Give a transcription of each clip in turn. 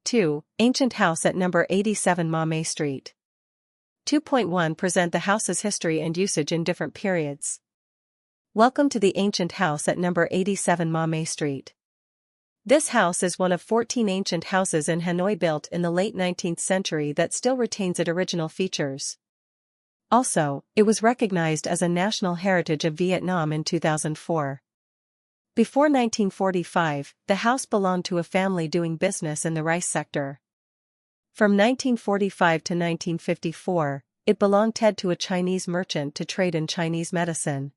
2. Ancient house at No. 87 Ma May Street. 2.1 Present the house's history and usage in different periods. Welcome to the ancient house at No. 87 Ma May Street. This house is one of 14 ancient houses in Hanoi built in the late 19th century that still retains its original features. Also, it was recognized as a National Heritage of Vietnam in 2004. Before 1945, the house belonged to a family doing business in the rice sector. From 1945 to 1954, it belonged to a Chinese merchant to trade in Chinese medicine.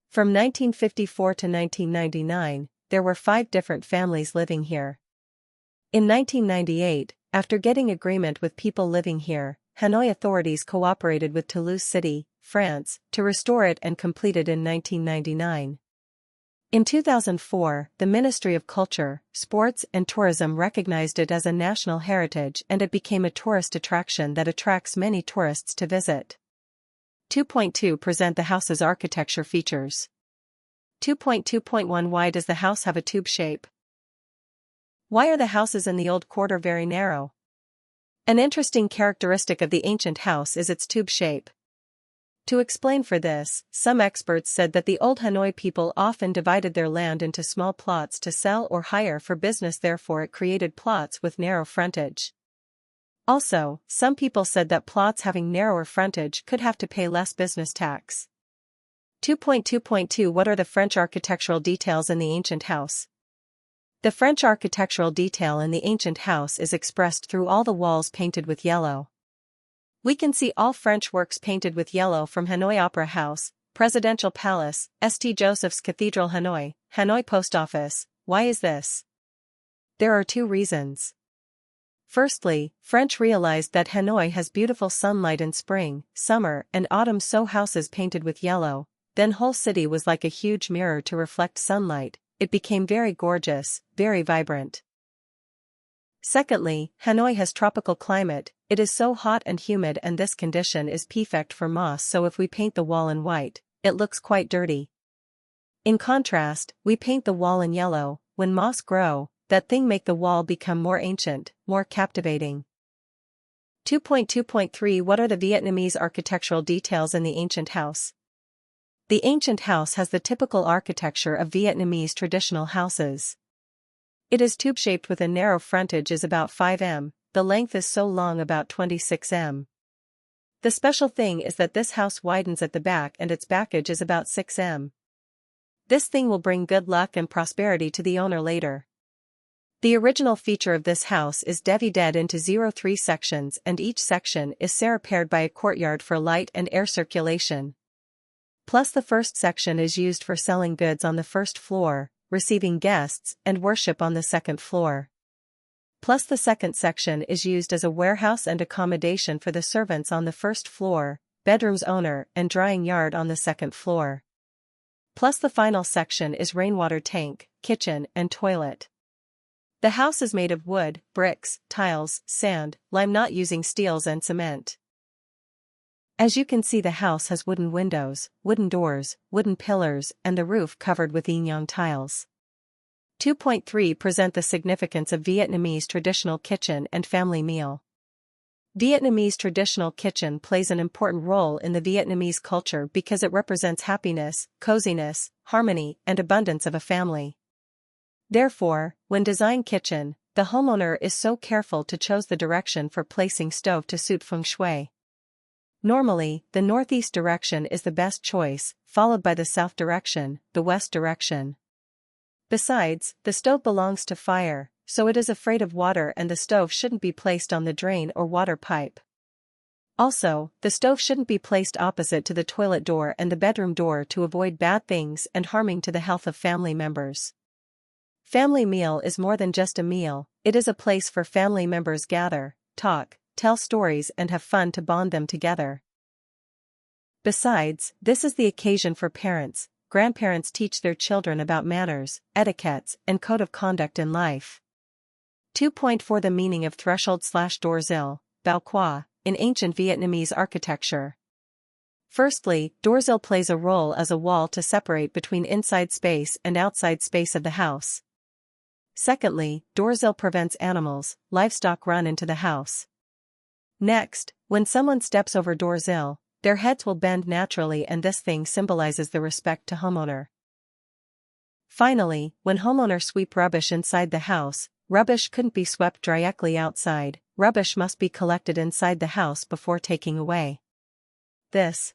From 1954 to 1999, there were 5 different families living here. In 1998, after getting agreement with people living here, Hanoi Authorities cooperated with Toulouse City, France, to restore it and complete it in 1999. In 2004, the Ministry of Culture, Sports and Tourism recognized it as a national heritage and it became a tourist attraction that attracts many tourists to visit. 2.2 Present the house's architecture features. 2.2.1 Why does the house have a tube shape? Why are the houses in the Old Quarter very narrow? An interesting characteristic of the ancient house is its tube shape. To explain for this, some experts said that the old Hanoi people often divided their land into small plots to sell or hire for business, therefore it created plots with narrow frontage. Also, some people said that plots having narrower frontage could have to pay less business tax. 2.2.2 What are the French architectural details in the ancient house? The French architectural detail in the ancient house is expressed through all the walls painted with yellow. We can see all French works painted with yellow from Hanoi Opera House, Presidential Palace, St. Joseph's Cathedral Hanoi, Hanoi Post Office. Why is this? There are 2 reasons. Firstly, French realized that Hanoi has beautiful sunlight in spring, summer and autumn, so houses painted with yellow, then whole city was like a huge mirror to reflect sunlight. It became very gorgeous, very vibrant. Secondly, Hanoi has tropical climate, it is so hot and humid and this condition is perfect for moss, so if we paint the wall in white, it looks quite dirty. In contrast, we paint the wall in yellow, when moss grow, that thing make the wall become more ancient, more captivating. 2.2.3 What are the Vietnamese architectural details in the ancient house? The ancient house has the typical architecture of Vietnamese traditional houses. It is tube-shaped with a narrow frontage is about 5 m, the length is so long about 26 m. The special thing is that this house widens at the back and its backage is about 6 m. This thing will bring good luck and prosperity to the owner later. The original feature of this house is divided into 03 sections and each section is separated by a courtyard for light and air circulation. Plus the first section is used for selling goods on the first floor, receiving guests and worship on the second floor. Plus the second section is used as a warehouse and accommodation for the servants on the first floor, bedrooms owner and drying yard on the second floor. Plus the final section is rainwater tank, kitchen and toilet. The house is made of wood, bricks, tiles, sand, lime, not using steels and cement. As you can see, the house has wooden windows, wooden doors, wooden pillars and the roof covered with Enyang tiles. 2.3 Present the significance of Vietnamese traditional kitchen and family meal. Vietnamese traditional kitchen plays an important role in the Vietnamese culture because it represents happiness, coziness, harmony and abundance of a family. Therefore, when designing kitchen, the homeowner is so careful to choose the direction for placing stove to suit feng shui. Normally, the northeast direction is the best choice, followed by the south direction, the west direction. Besides, the stove belongs to fire, so it is afraid of water and the stove shouldn't be placed on the drain or water pipe. Also, the stove shouldn't be placed opposite to the toilet door and the bedroom door to avoid bad things and harming to the health of family members. Family meal is more than just a meal, it is a place for family members gather, talk, tell stories and have fun to bond them together. Besides, this is the occasion for parents, grandparents teach their children about manners, etiquettes, and code of conduct in life. 2.4 The meaning of threshold/doorsill, bao qua, in ancient Vietnamese architecture. Firstly, doorsill plays a role as a wall to separate between inside space and outside space of the house. Secondly, doorsill prevents animals, livestock run into the house. Next, when someone steps over doorsill, their heads will bend naturally, and this thing symbolizes the respect to homeowner. Finally, when homeowner sweep rubbish inside the house, rubbish couldn't be swept directly outside, rubbish must be collected inside the house before taking away. This